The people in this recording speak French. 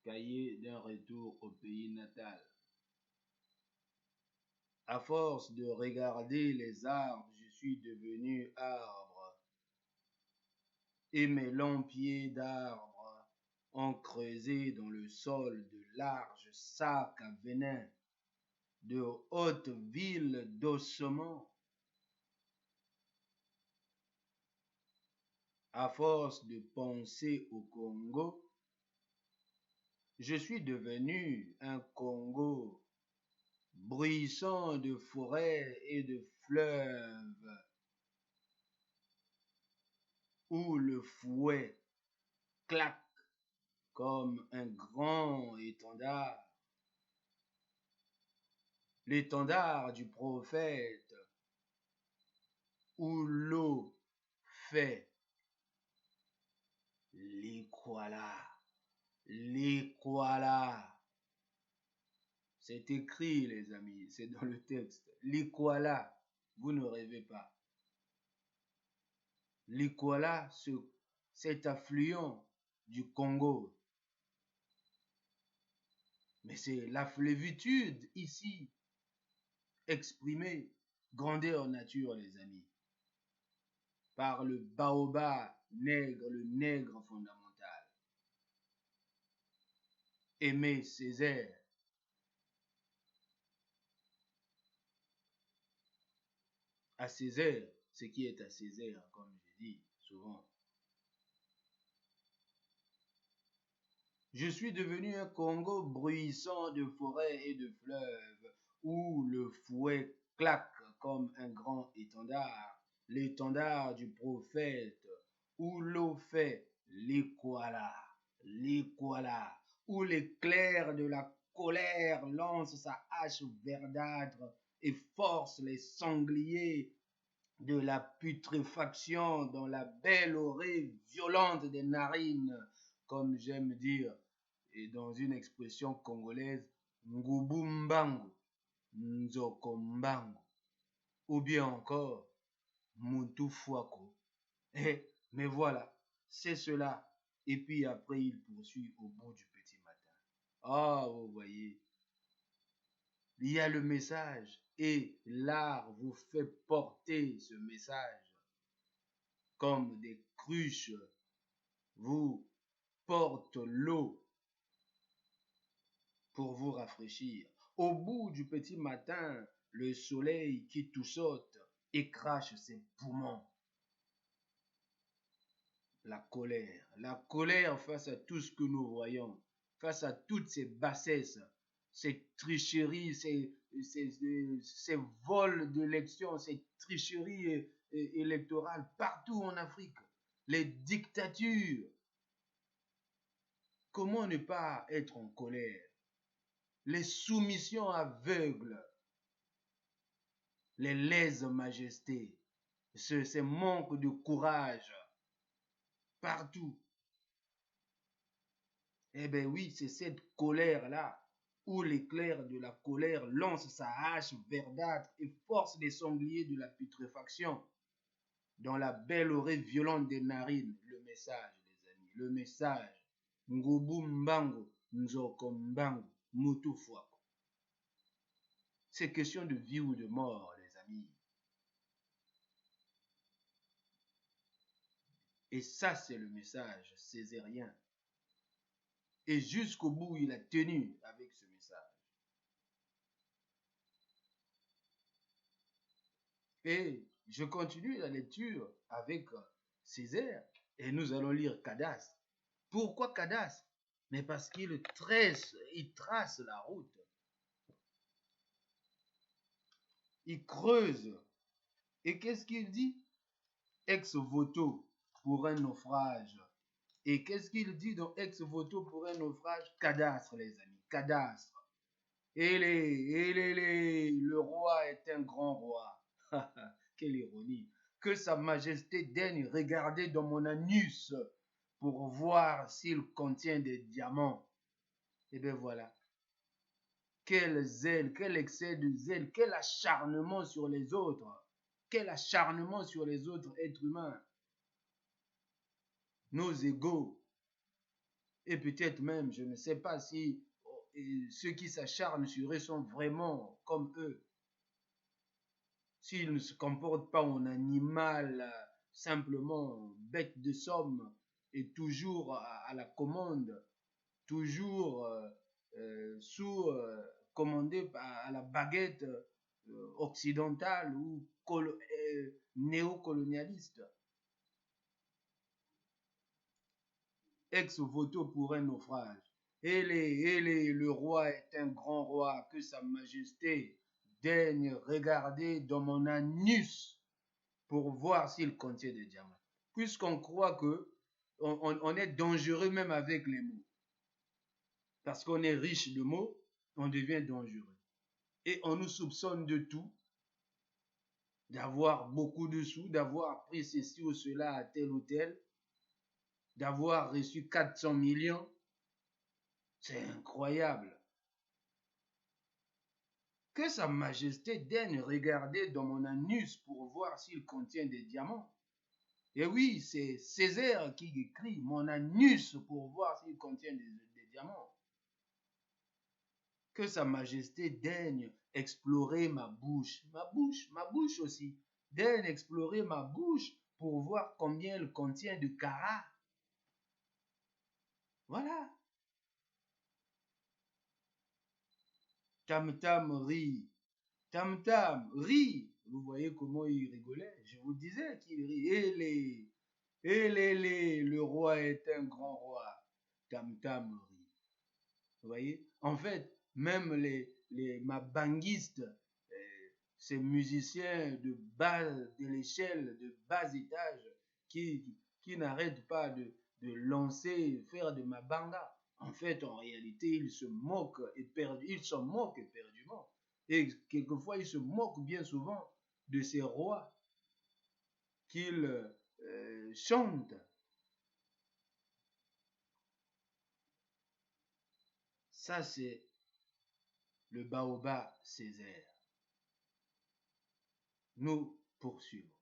cahier d'un retour au pays natal. À force de regarder les arbres, je suis devenu arbre. Et mes longs pieds d'arbre ont creusé dans le sol de larges sacs à venin, de hautes villes d'ossements. À force de penser au Congo, je suis devenu un Congo bruissant de forêts et de fleuves, où le fouet claque comme un grand étendard, l'étendard du prophète, où l'eau fait l'Ikwala, l'Ikwala. C'est écrit, les amis, c'est dans le texte. L'Ikwala, vous ne rêvez pas. L'Ikwala, cet affluent du Congo. Mais c'est la flévitude ici, exprimée, grandeur nature, les amis, par le baobab nègre, le nègre fondamental. Aimé Césaire. À Césaire, ce qui est à Césaire, comme je dis souvent. Je suis devenu un Congo bruissant de forêts et de fleuves, où le fouet claque comme un grand étendard, l'étendard du prophète, où l'eau fait l'Ikwala, l'Ikwala, où l'éclair de la colère lance sa hache verdâtre et force les sangliers de la putréfaction dans la belle oreille violente des narines, comme j'aime dire, et dans une expression congolaise, Ngubumbango, Nzokombango, ou bien encore Mutufuako. Mais voilà, c'est cela. Et puis après, il poursuit au bout du petit matin. Ah, vous voyez, il y a le message et l'art vous fait porter ce message. Comme des cruches, vous portent l'eau pour vous rafraîchir. Au bout du petit matin, le soleil qui tout saute et crache ses poumons. La colère face à tout ce que nous voyons, face à toutes ces bassesses, ces tricheries, ces vols d'élections, ces tricheries électorales partout en Afrique, les dictatures. Comment ne pas être en colère? Les soumissions aveugles, les lèse-majestés, ces manques de courage partout. Eh bien oui, c'est cette colère-là où l'éclair de la colère lance sa hache verdâtre et force les sangliers de la putréfaction dans la belle oreille violente des narines. Le message, les amis, le message. Ngubumbango, Nzokombango, Mutufuako. C'est question de vie ou de mort, les amis. Et ça, c'est le message césarien. Et jusqu'au bout, il a tenu avec ce message. Et je continue la lecture avec Césaire et nous allons lire Cadastre. Pourquoi Cadastre? Mais parce qu'il trace la route. Il creuse. Et qu'est-ce qu'il dit? Ex voto pour un naufrage. Et qu'est-ce qu'il dit dans ex voto pour un naufrage? Cadastre, les amis, cadastre. Le roi est un grand roi. Quelle ironie. Que sa majesté daigne regarder dans mon anus pour voir s'il contient des diamants. Et bien voilà. Quel zèle, quel excès de zèle, quel acharnement sur les autres. Quel acharnement sur les autres êtres humains. Nos égaux. Et peut-être même, je ne sais pas si ceux qui s'acharnent sur eux sont vraiment comme eux. S'ils ne se comportent pas en animal, simplement bête de somme et toujours à la commande, toujours sous commandé à la baguette occidentale ou néocolonialiste. Ex voto pour un naufrage. Le roi est un grand roi, que sa majesté daigne regarder dans mon anus pour voir s'il contient des diamants. Puisqu'on croit que on est dangereux même avec les mots. Parce qu'on est riche de mots, on devient dangereux. Et on nous soupçonne de tout, d'avoir beaucoup de sous, d'avoir pris ceci ou cela à tel ou tel, d'avoir reçu 400 millions. C'est incroyable. Que sa majesté daigne regarder dans mon anus pour voir s'il contient des diamants. Et oui, c'est Césaire qui écrit mon anus pour voir s'il contient des diamants. Que sa majesté daigne explorer ma bouche aussi. Daigne explorer ma bouche pour voir combien elle contient de carats. Voilà. Tam Tam rit. Tam Tam rit. Vous voyez comment il rigolait. Je vous disais qu'il rit. Le roi est un grand roi. Tam Tam rit. Vous voyez. En fait, même les mabanguistes, ces musiciens de l'échelle, de bas étage, qui n'arrêtent pas de lancer, faire de mabanga. En fait, en réalité, ils se moquent éperdument. Et quelquefois, ils se moquent bien souvent de ces rois qu'ils chantent. Ça, c'est le baobab Césaire. Nous poursuivons.